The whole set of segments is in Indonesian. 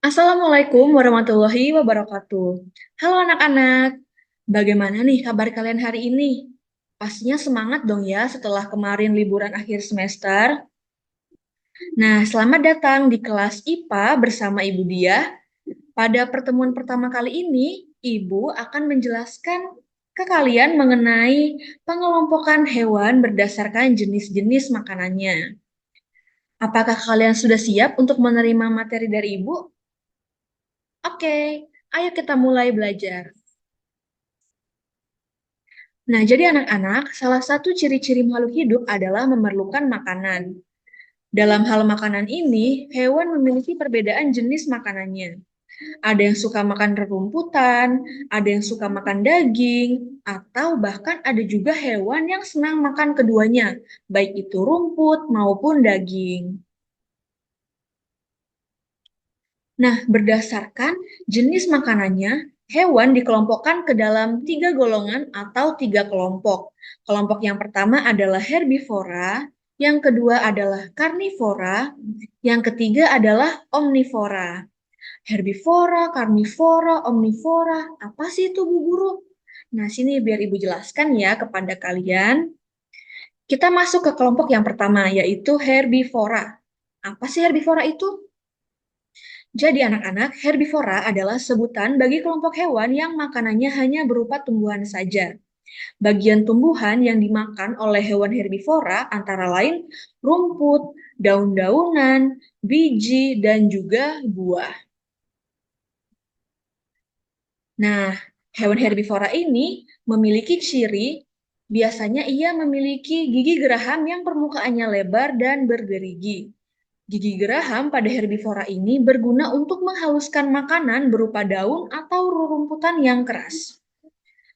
Assalamualaikum warahmatullahi wabarakatuh. Halo anak-anak, bagaimana nih kabar kalian hari ini? Pastinya semangat dong ya setelah kemarin liburan akhir semester. Nah, selamat datang di kelas IPA bersama Ibu Dia. Pada pertemuan pertama kali ini, Ibu akan menjelaskan ke kalian mengenai pengelompokan hewan berdasarkan jenis-jenis makanannya. Apakah kalian sudah siap untuk menerima materi dari Ibu? Oke, ayo kita mulai belajar. Nah, jadi anak-anak, salah satu ciri-ciri makhluk hidup adalah memerlukan makanan. Dalam hal makanan ini, hewan memiliki perbedaan jenis makanannya. Ada yang suka makan rerumputan, ada yang suka makan daging, atau bahkan ada juga hewan yang senang makan keduanya, baik itu rumput maupun daging. Nah, berdasarkan jenis makanannya, hewan dikelompokkan ke dalam tiga golongan atau tiga kelompok. Kelompok yang pertama adalah herbivora, yang kedua adalah karnivora, yang ketiga adalah omnivora. Herbivora, karnivora, omnivora, apa sih itu Bu Guru? Nah, sini biar Ibu jelaskan ya kepada kalian. Kita masuk ke kelompok yang pertama, yaitu herbivora. Apa sih herbivora itu? Jadi anak-anak, herbivora adalah sebutan bagi kelompok hewan yang makanannya hanya berupa tumbuhan saja. Bagian tumbuhan yang dimakan oleh hewan herbivora antara lain rumput, daun-daunan, biji, dan juga buah. Nah, hewan herbivora ini memiliki ciri, biasanya ia memiliki gigi geraham yang permukaannya lebar dan bergerigi. Gigi geraham pada herbivora ini berguna untuk menghaluskan makanan berupa daun atau rerumputan yang keras.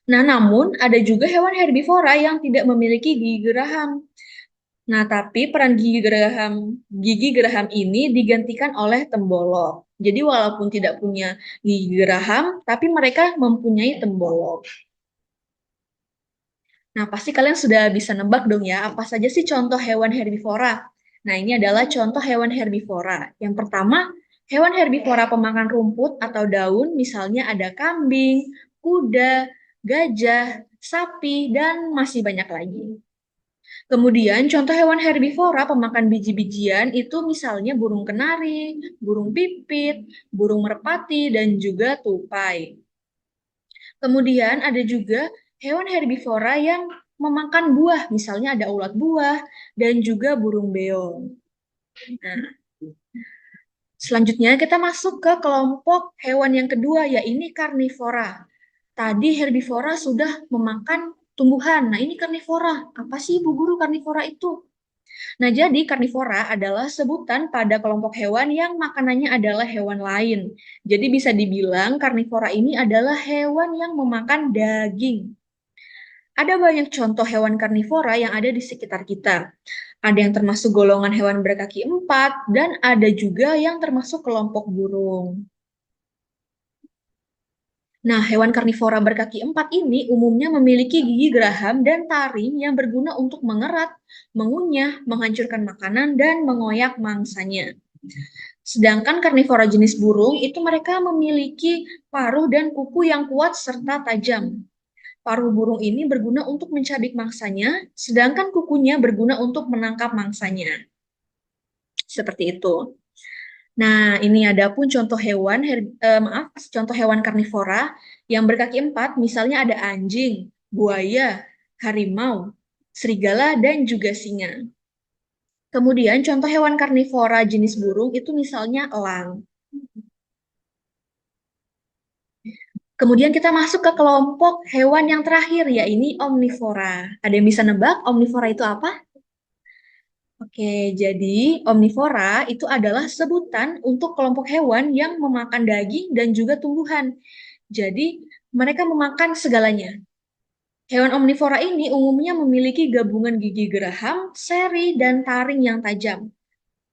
Nah, namun ada juga hewan herbivora yang tidak memiliki gigi geraham. Nah, tapi peran gigi geraham ini digantikan oleh tembolok. Jadi walaupun tidak punya gigi geraham, tapi mereka mempunyai tembolok. Nah, pasti kalian sudah bisa nebak dong ya, apa saja sih contoh hewan herbivora? Nah, ini adalah contoh hewan herbivora. Yang pertama, hewan herbivora pemakan rumput atau daun, misalnya ada kambing, kuda, gajah, sapi, dan masih banyak lagi. Kemudian, contoh hewan herbivora pemakan biji-bijian itu misalnya burung kenari, burung pipit, burung merpati, dan juga tupai. Kemudian ada juga hewan herbivora yang memakan buah, misalnya ada ulat buah dan juga burung beong. Nah, selanjutnya kita masuk ke kelompok hewan yang kedua, yaitu karnivora. Tadi herbivora sudah memakan tumbuhan. Nah, ini karnivora. Apa sih Bu Guru karnivora itu? Nah, jadi karnivora adalah sebutan pada kelompok hewan yang makanannya adalah hewan lain. Jadi bisa dibilang karnivora ini adalah hewan yang memakan daging. Ada banyak contoh hewan karnivora yang ada di sekitar kita. Ada yang termasuk golongan hewan berkaki empat, dan ada juga yang termasuk kelompok burung. Nah, hewan karnivora berkaki empat ini umumnya memiliki gigi geraham dan taring yang berguna untuk mengerat, mengunyah, menghancurkan makanan, dan mengoyak mangsanya. Sedangkan karnivora jenis burung itu mereka memiliki paruh dan kuku yang kuat serta tajam. Paruh burung ini berguna untuk mencabik mangsanya, sedangkan kukunya berguna untuk menangkap mangsanya. Seperti itu. Nah, ini ada pun contoh hewan, contoh hewan karnivora yang berkaki empat, misalnya ada anjing, buaya, harimau, serigala, dan juga singa. Kemudian contoh hewan karnivora jenis burung itu misalnya elang. Kemudian kita masuk ke kelompok hewan yang terakhir, yaitu omnivora. Ada yang bisa nebak omnivora itu apa? Oke, jadi omnivora itu adalah sebutan untuk kelompok hewan yang memakan daging dan juga tumbuhan. Jadi mereka memakan segalanya. Hewan omnivora ini umumnya memiliki gabungan gigi geraham, seri, dan taring yang tajam.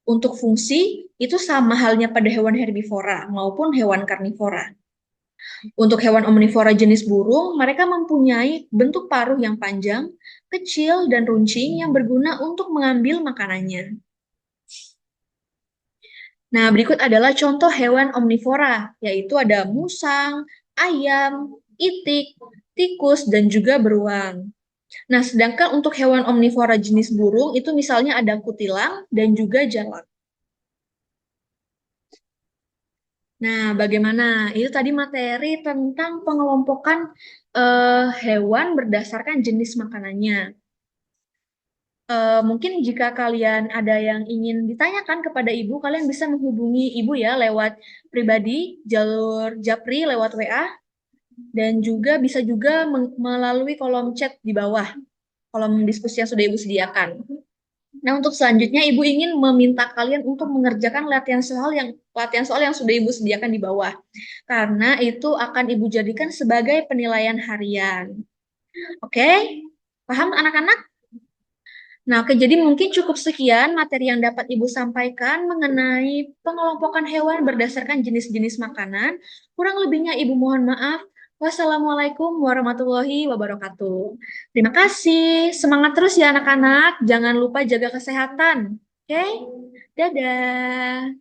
Untuk fungsi, itu sama halnya pada hewan herbivora maupun hewan karnivora. Untuk hewan omnivora jenis burung, mereka mempunyai bentuk paruh yang panjang, kecil, dan runcing yang berguna untuk mengambil makanannya. Nah, berikut adalah contoh hewan omnivora, yaitu ada musang, ayam, itik, tikus, dan juga beruang. Nah, sedangkan untuk hewan omnivora jenis burung itu misalnya ada kutilang dan juga jalak. Nah, bagaimana? Itu tadi materi tentang pengelompokan hewan berdasarkan jenis makanannya. Mungkin jika kalian ada yang ingin ditanyakan kepada ibu, kalian bisa menghubungi ibu ya lewat pribadi, jalur Japri lewat WA, dan juga bisa juga melalui kolom chat di bawah, kolom diskusi yang sudah ibu sediakan. Nah, untuk selanjutnya ibu ingin meminta kalian untuk mengerjakan latihan soal yang sudah ibu sediakan di bawah. Karena itu akan ibu jadikan sebagai penilaian harian. Oke? Paham anak-anak? Nah, oke, jadi mungkin cukup sekian materi yang dapat Ibu sampaikan mengenai pengelompokan hewan berdasarkan jenis-jenis makanan. Kurang lebihnya Ibu mohon maaf. Wassalamualaikum warahmatullahi wabarakatuh. Terima kasih. Semangat terus ya anak-anak. Jangan lupa jaga kesehatan. Oke? Dadah.